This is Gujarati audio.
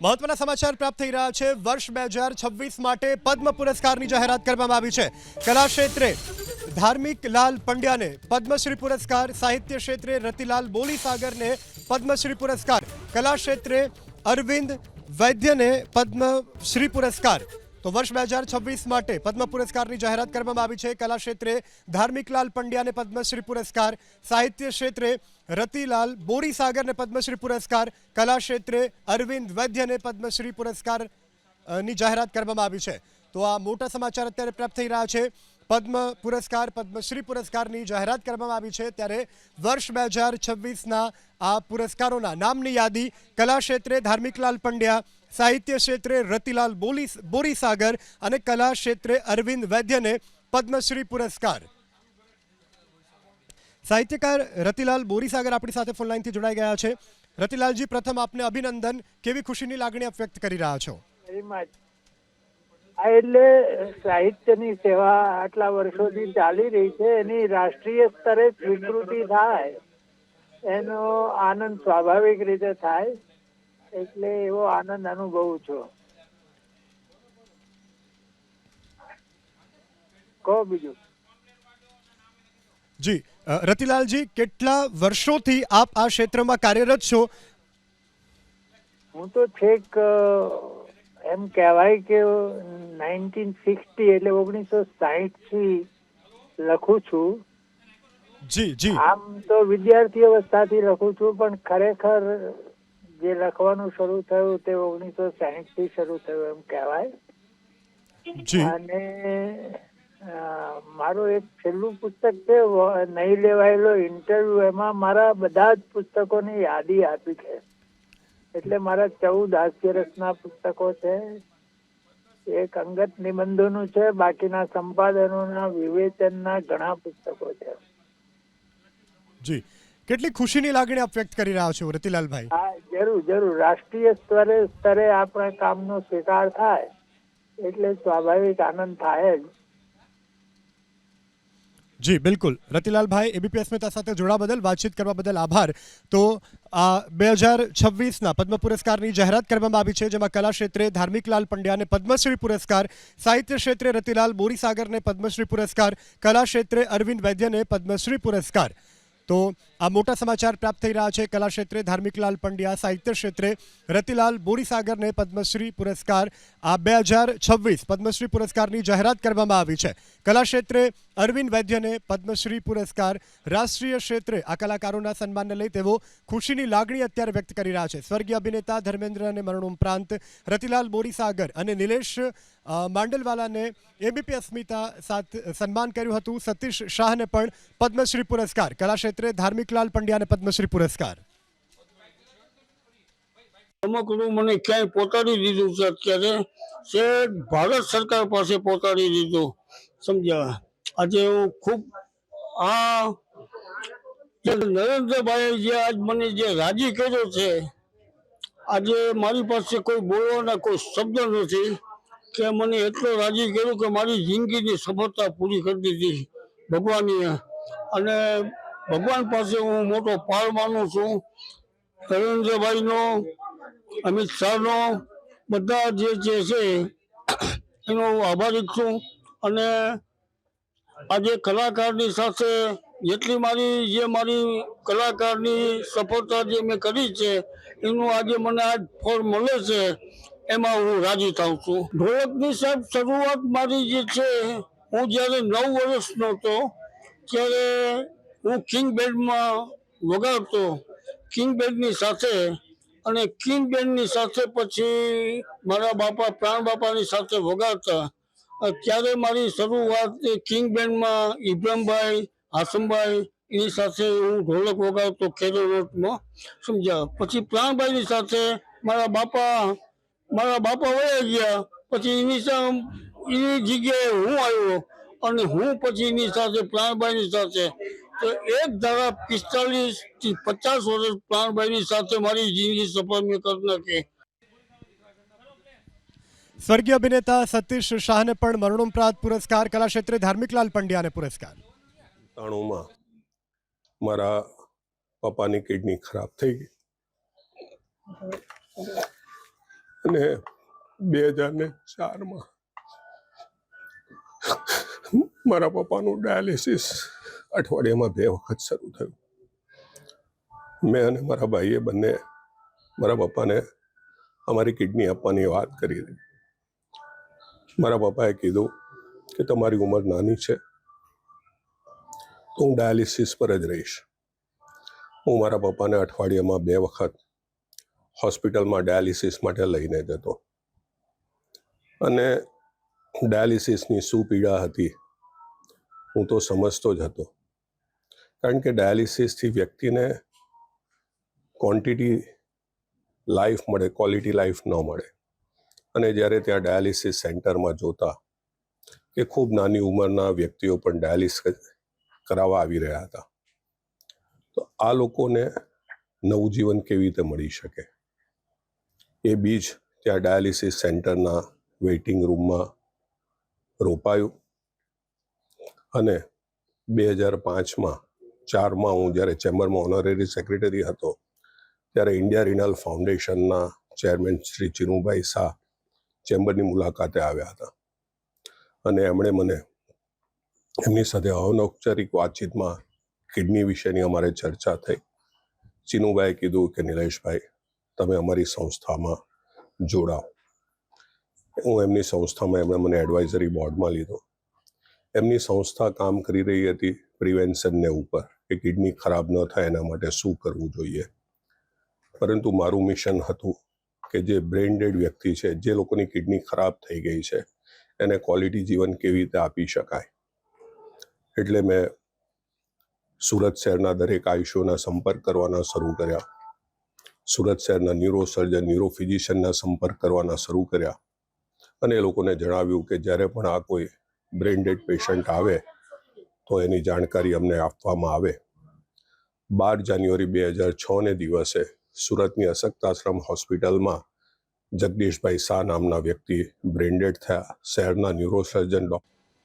મહત્વના સમાચાર પ્રાપ્ત થઈ રહ્યા છે। વર્ષ 2026 માટે પદ્મ પુરસ્કારની જાહેરાત કરવામાં આવી છે। કલા ક્ષેત્રે ધાર્મિક લાલ પંડ્યાને પદ્મશ્રી પુરસ્કાર, સાહિત્ય ક્ષેત્રે રતિલાલ બોરીસાગરને પદ્મશ્રી પુરસ્કાર, કલા ક્ષેત્રે અરવિંદ વૈદ્યને પદ્મશ્રી પુરસ્કાર। તો વર્ષ 2026 માટે પદ્મ પુરસ્કારની જાહેરાત કરવામાં આવી છે। કલા ક્ષેત્રે ધાર્મિકલાલ પંડ્યાને પદ્મશ્રી પુરસ્કાર, સાહિત્ય ક્ષેત્રે રતિલાલ બોરીસાગરને પદ્મશ્રી પુરસ્કાર, કલા ક્ષેત્રે અરવિંદ વૈદ્યને પદ્મશ્રી પુરસ્કાર ની જાહેરાત કરવામાં આવી છે। તો આ મોટા સમાચાર અત્યારે પ્રાપ્ત થઈ રહ્યા છે। પદ્મ પુરસ્કાર, પદ્મશ્રી પુરસ્કારની જાહેરાત કરવામાં આવી છે, ત્યારે વર્ષ 2026ના આ પુરસ્કારોના નામની યાદી કલા ક્ષેત્રે ધાર્મિકલાલ પંડ્યા, સાહિત્ય ક્ષેત્રે રતિલાલ બોરીસાગર અને કલા ક્ષેત્રે અરવિંદ વૈદ્યને પદ્મશ્રી પુરસ્કાર। સાહિત્યકાર રતિલાલ બોરીસાગર આપણી સાથે ફોન લાઈનથી જોડાઈ ગયા છે। રતિલાલજી, પ્રથમ આપને અભિનંદન। કેવી ખુશીની લાગણી આપ વ્યક્ત કરી રહ્યા છો? એટલે સાહિત્યની સેવા આટલા વર્ષોથી ચાલી રહી છે, એની રાષ્ટ્રીય સ્તરે સ્વીકૃતિ થાય એનો આનંદ સ્વાભાવિક રીતે થાય, એટલે એવો આનંદ અનુભવું છું। કહો બીજું। જી રતિલાલજી, કેટલા વર્ષોથી આપ આ ક્ષેત્રમાં કાર્યરત છો? હું તો છેક એમ કહેવાય કે 1960 એટલે 1960 થી લખું છું। જી જી આમ તો વિદ્યાર્થી અવસ્થાથી લખું છું, પણ ખરેખર જે લખવાનું શરૂ થયું તે 1960 થી શરૂ થયું એમ કહેવાય। જી અને મારું એક છેલ્લું પુસ્તક છે નહીં લેવાયેલો ઇન્ટરવ્યુ, એમાં મારા બધા જ પુસ્તકોની યાદી આપી છે। એટલે મારા 14 હાસ્યરસના પુસ્તકો છે, એક અંગત નિબંધોનું છે, બાકીના સંપાદનોના વિવેચનના ઘણા પુસ્તકો છે। જી, કેટલી ખુશીની લાગણી આપ વ્યક્ત કરી રહ્યા છો રતિલાલભાઈ? હા, જરૂર। રાષ્ટ્રીય સ્તરે આપણા કામનો સ્વીકાર થાય એટલે સ્વાભાવિક આનંદ થાય જ। જી બિલકુલ રતિલાલભાઈ, એબીપી અસ્મિતા સાથે જોડાવા બદલ, વાતચીત કરવા બદલ આભાર। તો આ 2026ના પદ્મ પુરસ્કારની જાહેરાત કરવામાં આવી છે, જેમાં કલા ક્ષેત્રે ધાર્મિકલાલ પંડ્યાને પદ્મશ્રી પુરસ્કાર, સાહિત્ય ક્ષેત્રે રતિલાલ બોરીસાગરને પદ્મશ્રી પુરસ્કાર, કલા ક્ષેત્રે અરવિંદ વૈદ્યને પદ્મશ્રી પુરસ્કાર। તો આ મોટા સમાચાર પ્રાપ્ત થઈ રહ્યા છે। કલા ક્ષેત્રે ધાર્મિકલાલ પંડ્યા, સાહિત્ય ક્ષેત્રે રતિલાલ બોરીસાગરને પદ્મશ્રી પુરસ્કાર, આ 2026 પદ્મશ્રી પુરસ્કારની જાહેરાત કરવામાં આવી છે। કલા ક્ષેત્રે અરવિંદ વૈદ્યને પદ્મશ્રી પુરસ્કાર, રાષ્ટ્રીય ક્ષેત્રે આ કલાકારોના સન્માનને લઈ તેઓ ખુશીની લાગણી અત્યારે વ્યક્ત કરી રહ્યા છે। સ્વર્ગીય અભિનેતા ધર્મેન્દ્રને મરણોપરાંત રતિલાલ બોરીસાગર અને નિલેશ માંડલવાલાને એબીપી અસ્મિતા સાથે સન્માન કર્યું હતું। સતીશ શાહને પણ પદ્મશ્રી પુરસ્કાર, કલા ક્ષેત્રે ધાર્મિકલાલ પંડ્યાને પદ્મશ્રી પુરસ્કાર। રમકડું મને ક્યાંય પહોંચાડી દીધું છે, અત્યારે છે ભારત સરકાર પાસે પહોંચાડી દીધું, સમજ્યા। આજે હું ખૂબ આ નરેન્દ્રભાઈ જે આજ મને જે રાજી કર્યો છે, આજે મારી પાસે કોઈ બોલવાના કોઈ શબ્દ નથી કે મને એટલો રાજી કર્યો કે મારી જિંદગીની સફળતા પૂરી કરી દીધી ભગવાને। અને ભગવાન પાસે હું મોટો પાર માનું છું, નરેન્દ્રભાઈનો, અમિત શાહનો, બધા જે છે એનો આભારી છું। અને આજે કલાકારની સાથે જેટલી મારી કલાકારની સફળતા જે મેં કરી છે એનું આજે મને આજ ફળ મળે છે, એમાં હું રાજી થાઉં છું। ઢોલકની સાહેબ શરૂઆત મારી જે છે, હું જ્યારે 9 વર્ષનો હતો ત્યારે હું કિંગ બેન્ડમાં વગાડતો, કિંગ બેન્ડની સાથે। અને કિંગ બેન્ડની સાથે પછી મારા બાપા પ્રાણ બાપાની સાથે વગાડતા, ત્યારે મારી શરૂઆત કિંગ બેન્ડમાં ઇબ્રાહીમભાઈ, હાસમભાઈ એની સાથે હું ઢોલક વગાડતો કેરો રોડમાં, સમજ્યા। પછી પ્રાણભાઈની સાથે મારા બાપા વયા ગયા, પછી એની જગ્યાએ હું આવ્યો અને હું પછી એની સાથે પ્રાણભાઈની સાથે, તો એક ધારા 45 થી 50 વર્ષ પ્રાણભાઈની સાથે મારી જિંદગી સફળ મેં કરી નાખી। સ્વર્ગીય અભિનેતા સતીશ શાહને પણ મરણોપરાંત પુરસ્કાર, કલા ક્ષેત્રે ધાર્મિકલાલ પંડ્યાને પુરસ્કાર। 93માં મારા પપ્પાની કિડની ખરાબ થઈ ગઈ, અને 2004માં મારા પપ્પાનું ડાયાલિસિસ અઠવાડિયામાં 2 વખત શરૂ થયું. મેં અને મારા ભાઈએ બંને મારા પપ્પાને અમારી કિડની આપવાની વાત કરી હતી. મારા પપ્પાએ કીધું કે તમારી ઉંમર નાની છે તો હું ડાયાલિસિસ પર જ રહીશ. હું મારા પપ્પાને અઠવાડિયામાં 2 વખત હોસ્પિટલમાં ડાયાલિસિસ માટે લઈને જતો અને ડાયાલિસિસની શું પીડા હતી હું તો સમજતો જ હતો. કારણ કે ડાયાલિસિસથી વ્યક્તિને ક્વોન્ટિટી લાઈફ મળે, ક્વોલિટી લાઈફ ન મળે. અને જ્યારે ત્યાં ડાયાલિસિસ સેન્ટરમાં જોતા કે ખૂબ નાની ઉંમરના વ્યક્તિઓ પણ ડાયાલિસિસ કરાવવા આવી રહ્યા હતા, તો આ લોકોને નવું જીવન કેવી રીતે મળી શકે એ બીજ ત્યાં ડાયાલિસિસ સેન્ટરના વેઇટિંગ રૂમમાં રોપાયું. અને 2005માં 4માં હું જ્યારે ચેમ્બરમાં ઓનરરી સેક્રેટરી હતો ત્યારે ઇન્ડિયા રિનલ ફાઉન્ડેશનના ચેરમેન શ્રી ચિરુભાઈ શાહ ચેમ્બરની મુલાકાતે આવ્યા હતા અને એમણે મને એમની સાથે અનૌપચારિક વાતચીતમાં કિડની વિશેની અમારે ચર્ચા થઈ. ચિનુભાઈએ કીધું કે નિલેશભાઈ તમે અમારી સંસ્થામાં જોડાઓ. હું એમની સંસ્થામાં એમણે મને એડવાઇઝરી બોર્ડમાં લીધો. એમની સંસ્થા કામ કરી રહી હતી પ્રિવેન્શનને ઉપર કે કિડની ખરાબ ન થાય એના માટે શું કરવું જોઈએ. પરંતુ મારું મિશન હતું કે જે બ્રેઇન ડેડ વ્યક્તિ છે, જે લોકોની કિડની ખરાબ થઈ ગઈ છે, એને ક્વોલિટી જીવન કેવી રીતે આપી શકાય. એટલે મેં સુરત શહેરના દરેક આયુષ્યોના સંપર્ક કરવાના શરૂ કર્યા. સુરત શહેરના ન્યુરોસર્જન, ન્યુરોફિઝિશિયનના સંપર્ક કરવાના શરૂ કર્યા અને એ લોકોને જણાવ્યું કે જ્યારે પણ આ કોઈ બ્રેઇન ડેડ પેશન્ટ આવે તો એની જાણકારી અમને આપવામાં આવે. 12 જાન્યુઆરી 2006ને દિવસે સુરતની અશક્તાશ્રમ હોસ્પિટલમાં જગદીશભાઈ શાહ નામના વ્યક્તિ બ્રેઇન ડેડ થયા. શહેરના ન્યુરોસર્જન ડૉક્ટર